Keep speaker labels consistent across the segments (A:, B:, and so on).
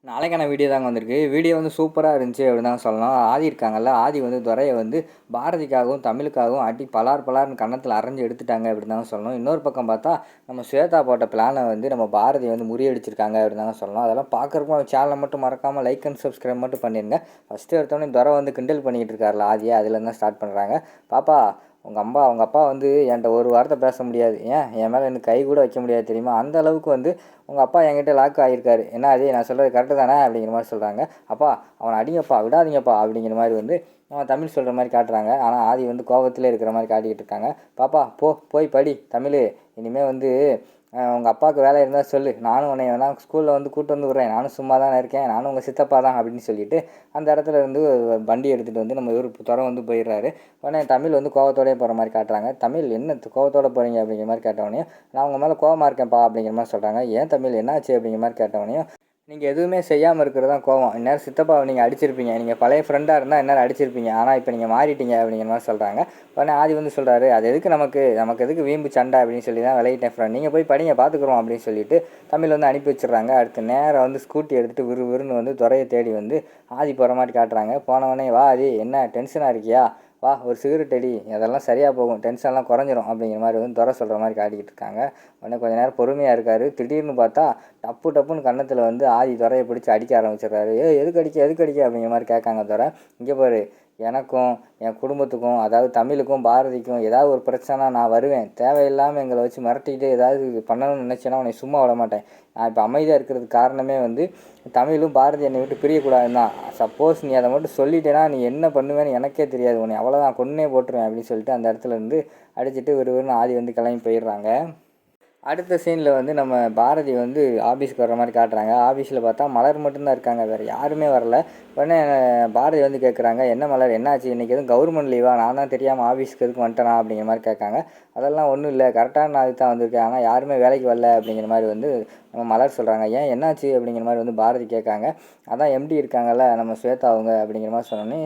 A: நாளைக்கான வீடியோ தாங்க வந்திருக்கு. வீடியோ வந்து சூப்பராக இருந்துச்சு அப்படின்னு தான் சொல்லலாம். ஆதி இருக்காங்கல்ல, ஆதி வந்து துரையை வந்து பாரதிக்காகவும் தமிழுக்காகவும் அடி பலார்னு கன்னத்தில் அரைஞ்சு எடுத்துட்டாங்க அப்படின்னு தாங்க சொல்லணும். இன்னொரு பக்கம் பார்த்தா நம்ம ஸ்வேதா போட்ட பிளானை வந்து நம்ம பாரதி வந்து முறியடிச்சிருக்காங்க அப்படின்னு தாங்க சொல்லலாம். அதெல்லாம் பார்க்குறக்கும் சேனலை மட்டும் மறக்காமல் லைக் அண்ட் சப்ஸ்கிரைப் மட்டும் பண்ணிடுங்க. ஃபஸ்ட்டு எடுத்தோடனே துரை வந்து கிண்டல் பண்ணிக்கிட்டு இருக்காருல ஆதியை, அதுலேருந்து தான் ஸ்டார்ட் பண்ணுறாங்க. பாப்பா உங்கள் அப்பா வந்து என்கிட்ட ஒரு வார்த்தை பேச முடியாது, ஏன் என் மேலே எனக்கு கை கூட வைக்க முடியாது தெரியுமா, அந்த அளவுக்கு வந்து உங்கள் அப்பா என்கிட்ட லாக் ஆகியிருக்காரு. என்ன அது நான் சொல்கிறது கரெக்டு தானே அப்படிங்கிற மாதிரி சொல்கிறாங்க. அப்பா அவனை அடிங்கப்பா விடாதீங்கப்பா அப்படிங்கிற மாதிரி வந்து தமிழ் சொல்கிற மாதிரி காட்டுறாங்க. ஆனால் ஆதி வந்து கோபத்திலே இருக்கிற மாதிரி காட்டிக்கிட்டு இருக்காங்க. பாப்பா போய் படி தமிழ், இனிமேல் வந்து உங்கள் அப்பாவுக்கு வேலை இருந்தால் சொல்லு, நானும் உன்னை வேணால் ஸ்கூலில் வந்து கூப்பிட்டு வந்து விட்றேன், நானும் சும்மா தானே இருக்கேன், நானும் உங்கள் சித்தப்பா தான் அப்படின்னு சொல்லிட்டு அந்த இடத்துல இருந்து வண்டி எடுத்துகிட்டு வந்து நம்ம இவர் துறை வந்து போயிடுறாரு. உடனே தமிழ் வந்து கோவத்தோடய போகிற மாதிரி காட்டுறாங்க. தமிழ் என்ன கோவத்தோடு போகிறீங்க அப்படிங்கிற மாதிரி கேட்டவொடனே, நான் உங்கள் மேலே கோவமாக இருக்கேன்ப்பா அப்படிங்கிற மாதிரி சொல்கிறாங்க. ஏன் தமிழ் என்னாச்சு அப்படிங்கிற மாதிரி கேட்டவொடனே, நீங்கள் எதுவுமே செய்யாமல் இருக்கிறது தான் கோவம், இந்நேரம் சித்தப்பாவை நீங்கள் அடிச்சிருப்பீங்க, நீங்கள் பழைய ஃப்ரெண்டாக இருந்தால் இந்நேரம் அடிச்சிருப்பீங்க, ஆனால் இப்போ நீங்கள் மாறிட்டீங்க அப்படிங்கிற மாதிரி சொல்கிறாங்க. உடனே ஆதி வந்து சொல்கிறாரு, அது எதுக்கு நமக்கு எதுக்கு வீம்பு சண்டை அப்படின்னு சொல்லி தான் விளையிட்டேன் ஃப்ரெண்ட், நீங்கள் போய் படிங்க பார்த்துக்குறோம் அப்படின்னு சொல்லிட்டு தமிழ் வந்து அனுப்பி வச்சிடுறாங்க. அடுத்து நேரம் வந்து ஸ்கூட்டி எடுத்துகிட்டு விறுவிறுன்னு வந்து துறையை தேடி வந்து ஆதி போகிற மாதிரி காட்டுறாங்க. போனவொடனே வா ஆதி, என்ன டென்ஷனாக இருக்கியா, வா ஒரு சிகரெட் அடி, அதெல்லாம் சரியாக போகும், டென்ஷன்லாம் குறைஞ்சிரும் அப்படிங்கிற மாதிரி வந்து துறை சொல்கிற மாதிரி காட்டிக்கிட்டு இருக்காங்க. உடனே கொஞ்சம் நேரம் பொறுமையாக இருக்கார். திடீர்னு பார்த்தா டப்புன்னு கன்னத்தில் வந்து ஆதி துறையை பிடிச்சி அடிக்க ஆரம்பிச்சிடுறாரு. எதுக்கு அடிக்க அப்படிங்கிற மாதிரி கேட்காங்க துறை. இங்கே பாரு, எனக்கும் என் குடும்பத்துக்கும், அதாவது தமிழுக்கும் பாரதிக்கும் ஏதாவது ஒரு பிரச்சனை நான் வருவேன், தேவையில்லாமல் எங்களை வச்சு மிரட்டிக்கிட்டு ஏதாவது பண்ணணும்னு நினச்சேன்னா உன்னை சும்மா விட மாட்டேன். நான் இப்போ அமைதியாக இருக்கிறதுக்கு காரணமே வந்து தமிழும் பாரதி என்னை விட்டு பிரியக்கூடாதுன்னு தான். சப்போஸ் நீ அதை மட்டும் சொல்லிட்டேன்னா நீ என்ன பண்ணுவேன்னு எனக்கே தெரியாது, உன்னை அவ்வளோதான் கொன்னே போட்டுருவேன் அப்படின்னு சொல்லிட்டு அந்த இடத்துல இருந்து அடிச்சுட்டு விறுவிறுன்னு ஆதி வந்து கிளம்பி போயிடுறாங்க. அடுத்த சீனில் வந்து நம்ம பாரதி வந்து ஆஃபீஸ்க்கு வர மாதிரி காட்டுறாங்க. ஆஃபீஸில் பார்த்தா மலர் மட்டும்தான் இருக்காங்க, வேறு யாருமே வரல. உடனே பாரதி வந்து கேட்குறாங்க, என்ன மலர் என்னாச்சு, இன்றைக்கி எதுவும் கவர்மெண்ட் லீவா, நான் தான் தெரியாமல் ஆஃபீஸ்க்கு எதுக்கு வந்துட்டேனா அப்படிங்கிற மாதிரி கேட்காங்க. அதெல்லாம் ஒன்றும் இல்லை, கரெக்டான நாளுக்கு தான் வந்திருக்கேன், ஆனால் யாருமே வேலைக்கு வரல அப்படிங்கிற மாதிரி வந்து நம்ம மலர் சொல்கிறாங்க. ஏன் என்னாச்சு அப்படிங்கிற மாதிரி வந்து பாரதி கேட்காங்க. அதான் எம்டி இருக்காங்கல்ல நம்ம ஸ்வேதா அவங்க அப்படிங்கிற மாதிரி சொன்னோன்னே,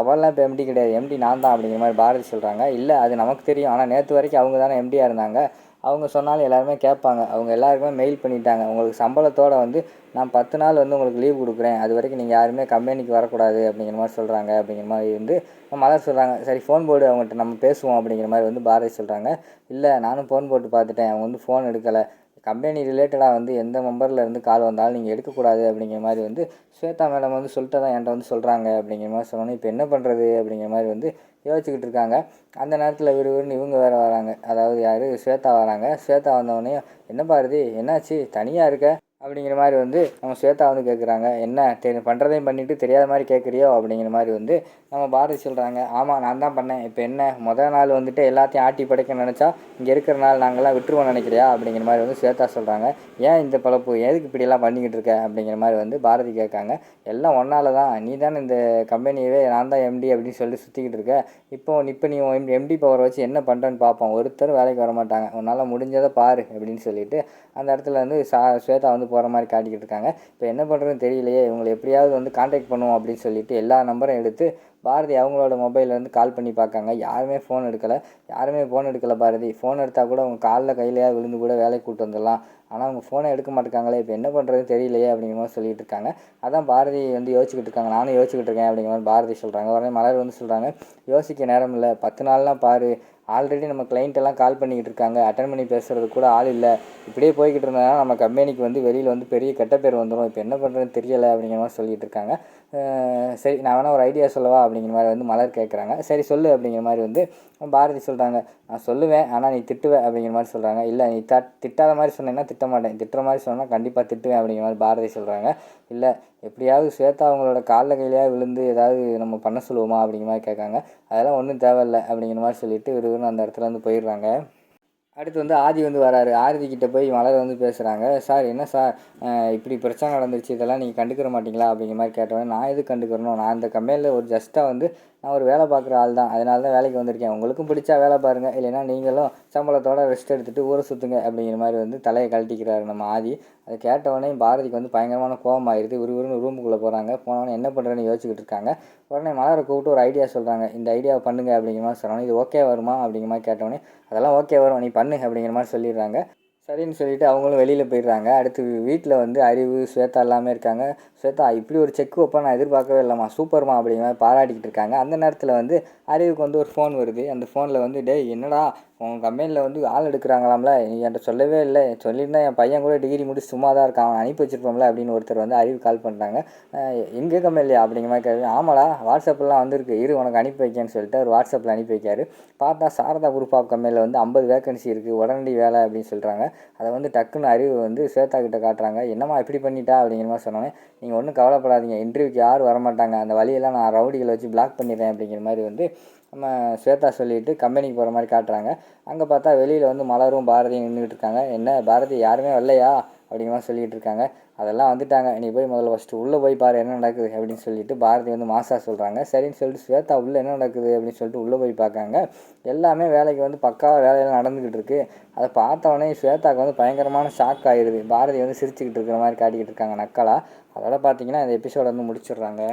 A: அவெல்லாம் இப்போ எம்டி கிடையாது, எம்டி நான் தான் அப்படிங்கிற மாதிரி பாரதி சொல்கிறாங்க. இல்லை அது நமக்கு தெரியும், ஆனால் நேற்று வரைக்கும் அவங்க தானே எம்டியாக இருந்தாங்க, அவங்க சொன்னாலும் எல்லாருமே கேட்பாங்க, அவங்க எல்லாருக்குமே மெயில் பண்ணிட்டாங்க, உங்களுக்கு சம்பளத்தோடு வந்து நான் 10 நாள் வந்து உங்களுக்கு லீவ் கொடுக்குறேன், அது வரைக்கும் நீங்கள் யாருமே கம்பெனிக்கு வரக்கூடாது அப்படிங்கிற மாதிரி சொல்கிறாங்க. அப்படிங்கிற மாதிரி வந்து மலர் சொல்கிறாங்க. சரி ஃபோன் போடு, அவங்கள்ட்ட நம்ம பேசுவோம் அப்படிங்கிற மாதிரி வந்து பாரதி சொல்கிறாங்க. இல்லை நானும் ஃபோன் போட்டு பார்த்துட்டேன், அவங்க வந்து ஃபோன் எடுக்கலை, கம்பெனி ரிலேட்டடாக வந்து எந்த மெம்பரில் இருந்து கால் வந்தாலும் நீங்கள் எடுக்கக்கூடாது அப்படிங்கிற மாதிரி வந்து ஸ்வேதா மேடம் வந்து சொல்லிட்டு தான் என்கிட்ட வந்து சொல்கிறாங்க அப்படிங்கிற மாதிரி சொன்னோன்னே, இப்போ என்ன பண்ணுறது அப்படிங்கிற மாதிரி வந்து யோசிச்சுக்கிட்டு இருக்காங்க. அந்த நேரத்தில் விறுவிறுன்னு இவங்க வேறு வராங்க, அதாவது யார் ஸ்வேதா வராங்க. ஸ்வேதா வந்தவொடனே, என்ன பாரதி என்னாச்சு தனியாக இருக்க அப்படிங்கிற மாதிரி வந்து நம்ம ஸ்வேதா வந்து கேட்குறாங்க. என்ன பண்ணுறதையும் பண்ணிவிட்டு தெரியாத மாதிரி கேட்குறியோ அப்படிங்கிற மாதிரி வந்து நம்ம பாரதி சொல்கிறாங்க. ஆமாம் நான் தான் பண்ணேன், இப்போ என்ன மொதல் நாள் வந்துட்டு எல்லாத்தையும் ஆட்டி படைக்க நினச்சா இங்கே இருக்கிற நாள் நாங்கள்லாம் விட்டுருவோம் நினைக்கிறியா அப்படிங்கிற மாதிரி வந்து ஸ்வேதா சொல்கிறாங்க. ஏன் இந்த பழப்பு, எதுக்கு இப்படியெல்லாம் பண்ணிக்கிட்டு இருக்க அப்படிங்கிற மாதிரி வந்து பாரதி கேட்காங்க. எல்லாம் ஒன்றால் தான், நீ தானே இந்த கம்பெனியவே நான் தான் எம்டி அப்படின்னு சொல்லி சுற்றிக்கிட்டு இருக்க, இப்போ நீ எம்டி பவரை வச்சு என்ன பண்ணுறேன்னு பார்ப்போம், ஒருத்தர் வேலைக்கு வர மாட்டாங்க, உன்னால் முடிஞ்சதை பாரு அப்படின்னு சொல்லிட்டு அந்த இடத்துல வந்து ஸ்வேதா வந்து போகிற மாதிரி காட்டிக்கிட்டு இருக்காங்க. இப்போ என்ன பண்ணுறதுன்னு தெரியலையே, இவங்களை எப்படியாவது வந்து காண்டாக்ட் பண்ணுவோம் அப்படின்னு சொல்லிட்டு எல்லா நம்பரும் எடுத்து பாரதி அவங்களோட மொபைல்லேருந்து கால் பண்ணி பார்க்காங்க. யாருமே ஃபோன் எடுக்கலை. பாரதி ஃபோன் எடுத்தால் கூட அவங்க காலில் கையிலையாக விழுந்து கூட வேலைக்கு கூப்பிட்டு வந்துடலாம், ஆனால் அவங்க ஃபோனை எடுக்க மாட்டேங்காங்களே, இப்போ என்ன பண்ணுறதுன்னு தெரியலையே அப்படிங்கிற மாதிரி சொல்லிட்டு இருக்காங்க. அதான் பாரதி வந்து யோசிச்சுக்கிட்டு இருக்காங்க. நானும் யோசிச்சுக்கிட்டு இருக்கேன் அப்படிங்கிற மாதிரி பாரதி சொல்கிறாங்க. உடனே மலர் வந்து சொல்கிறாங்க, யோசிக்க நேரம் இல்லை, 10 நாள்லாம் பாரு, ஆல்ரெடி நம்ம கிளைண்ட்டெல்லாம் கால் பண்ணிக்கிட்டு இருக்காங்க, அட்டன் பண்ணி பேசுகிறது கூட ஆள் இல்லை, இப்படியே போய்கிட்டு இருந்ததுனா நம்ம கம்பெனிக்கு வந்து வெளியில் வந்து பெரிய கெட்ட பேர் வந்துடும், இப்போ என்ன பண்ணுறதுன்னு தெரியலை அப்படிங்கிற மாதிரி சொல்லிகிட்டு இருக்காங்க. சரி நான் வேணால் ஒரு ஐடியா சொல்லவா அப்படிங்கிற மாதிரி வந்து மலர் கேட்குறாங்க. சரி சொல்லு அப்படிங்கிற மாதிரி வந்து பாரதி சொல்கிறாங்க. நான் சொல்லுவேன் ஆனால் நீ திட்டுவ அப்படிங்கிற மாதிரி சொல்கிறாங்க. இல்லை நீ திட்டாத மாதிரி சொன்னேன்னா திட்ட மாட்டேன், திட்டுற மாதிரி சொன்னால் கண்டிப்பாக திட்டுவேன் அப்படிங்கிற மாதிரி பாரதி சொல்கிறாங்க. இல்லை எப்படியாவது ஸ்வேதா அவங்களோட காலில் கையிலையாக விழுந்து ஏதாவது நம்ம பண்ண சொல்லுவோமா அப்படிங்கிற மாதிரி கேட்காங்க. அதெல்லாம் ஒன்றும் தேவையில்லை அப்படிங்கிற மாதிரி சொல்லிவிட்டு விறுவிறுன்னு அந்த இடத்துல வந்து போயிடுறாங்க. அடுத்து வந்து ஆதி வந்து வராரு. ஆதிக்கிட்ட போய் மலர் வந்து பேசுகிறாங்க. சார் என்ன சார் இப்படி பிரச்சனை நடந்துருச்சு, இதெல்லாம் நீங்கள் கண்டுக்கிற மாட்டிங்களா அப்படிங்கிற மாதிரி கேட்டோன்னே, நான் எதுக்கு கண்டுக்கிறணும், நான் இந்த கம்பெனியில் ஒரு ஜஸ்ட்டாக வந்து நான் ஒரு வேலை பார்க்குற ஆள் தான், அதனால தான் வேலைக்கு வந்திருக்கேன், உங்களுக்கும் பிடிச்சா வேலை பாருங்கள், இல்லைனா நீங்களும் சம்பளத்தோட ரெஸ்ட் எடுத்துகிட்டு ஊரை சுற்றுங்க அப்படிங்கிற மாதிரி வந்து தலையை கழட்டிக்கிறாரு நம்ம ஆதி. அதை கேட்டவொடனே பாரதிக்கு வந்து பயங்கரமான கோபம் ஆயிடுது. ஒரு ரூமுக்குள்ளே போகிறாங்க. போனவொடனே என்ன பண்ணுறேன்னு யோசிச்சுக்கிட்டு இருக்காங்க. உடனே மலரை கூப்பிட்டு ஒரு ஐடியா சொல்கிறாங்க. இந்த ஐடியாவை பண்ணுங்க அப்படிங்கிற மாதிரி சொன்னாங்க. இது ஓகே வருமா அப்படிங்கிற மாதிரி கேட்டவொடனே, அதெல்லாம் ஓகே வரும், நீ பண்ணு அப்படிங்கிற மாதிரி சொல்லிடுறாங்க. சரின்னு சொல்லிட்டு அவங்களும் வெளியில் போயிடுறாங்க. அடுத்து வீட்டில் வந்து அறிவு, ஸ்வேதா எல்லாமே இருக்காங்க. "ஸ்வேதா இப்படி ஒரு செக் வைப்பேன் நான் எதிர்பார்க்கவே இல்லைம்மா, சூப்பர்மா" அப்படிங்கிற மாதிரி பாராட்டிக்கிட்டு இருக்காங்க. அந்த நேரத்தில் வந்து அறிவுக்கு வந்து ஒரு ஃபோன் வருது. அந்த ஃபோனில் வந்து, "டேய் என்னடா உன் கம்பெனியில் வந்து ஆள் எடுக்கிறாங்களாம்ல, நீ என்கிட்ட சொல்லவே இல்லை, சொல்லியிருந்தா என் பையன் கூட டிகிரி முடிச்சு சும்மா தான் இருக்கான், அவன் அனுப்பி வச்சிருப்போம்ல" அப்படின்னு ஒருத்தர் வந்து அறிவு கால் பண்ணுறாங்க. "எங்கள் கம்பெனிலையா?" அப்படிங்கிற மாதிரி கேட்குறேன். "ஆமாடா, வாட்ஸ்அப்லாம் வந்திருக்கு, இரு உனக்கு அனுப்பி வைக்கேன்னு" சொல்லிட்டு அவர் வாட்ஸ்அப்பில் அனுப்பி வைக்காரு. பார்த்தா சாரதா குரூப் ஆஃப் கம்பெனியில் வந்து 50 வேகன்சி இருக்குது, உடனடி வேலை அப்படின்னு சொல்கிறாங்க. அதை வந்து டக்குன்னு அறிவு வந்து ஸ்வேதா கிட்ட காட்டுறாங்க. "என்னம்மா இப்படி பண்ணிட்டா?" அப்படிங்கிற மாதிரி சொன்னோன்னே, "நீங்கள் ஒன்றும் கவலைப்படாதீங்க, இன்டர்வியூக்கு யாரும் வரமாட்டாங்க, அந்த வழியெல்லாம் நான் ரவுடிகளை வச்சு பிளாக் பண்ணிடுறேன்" அப்படிங்கிற மாதிரி வந்து நம்ம ஸ்வேதா சொல்லிவிட்டு கம்பெனிக்கு போகிற மாதிரி காட்டுறாங்க. அங்கே பார்த்தா வெளியில் வந்து மலரும் பாரதியும் நின்றுட்டு இருக்காங்க. "என்ன பாரதி யாருமே வரலையா?" அப்படிங்கிற மாதிரி சொல்லிகிட்டு இருக்காங்க. "அதெல்லாம் வந்துட்டாங்க, நீ போய் முதல்ல ஃபஸ்ட்டு உள்ளே போய் பாரு என்ன நடக்குது" அப்படின்னு சொல்லிட்டு பாரதி வந்து மாசா சொல்கிறாங்க. சரின்னு சொல்லிட்டு ஸ்வேதா உள்ளே என்ன நடக்குது அப்படின்னு சொல்லிட்டு உள்ளே போய் பார்க்காங்க. எல்லாமே வேலைக்கு வந்து பக்காவாக வேலையெல்லாம் நடந்துக்கிட்டு இருக்கு. அதை பார்த்தவொடனே ஸ்வேதாவுக்கு வந்து பயங்கரமான ஷாக் ஆயிடுது. பாரதி வந்து சிரிச்சுக்கிட்டு இருக்கிற மாதிரி காட்டிக்கிட்டு இருக்காங்க நக்கலா. அதோட பார்த்தீங்கன்னா இந்த எபிசோட வந்து முடிச்சிடுறாங்க.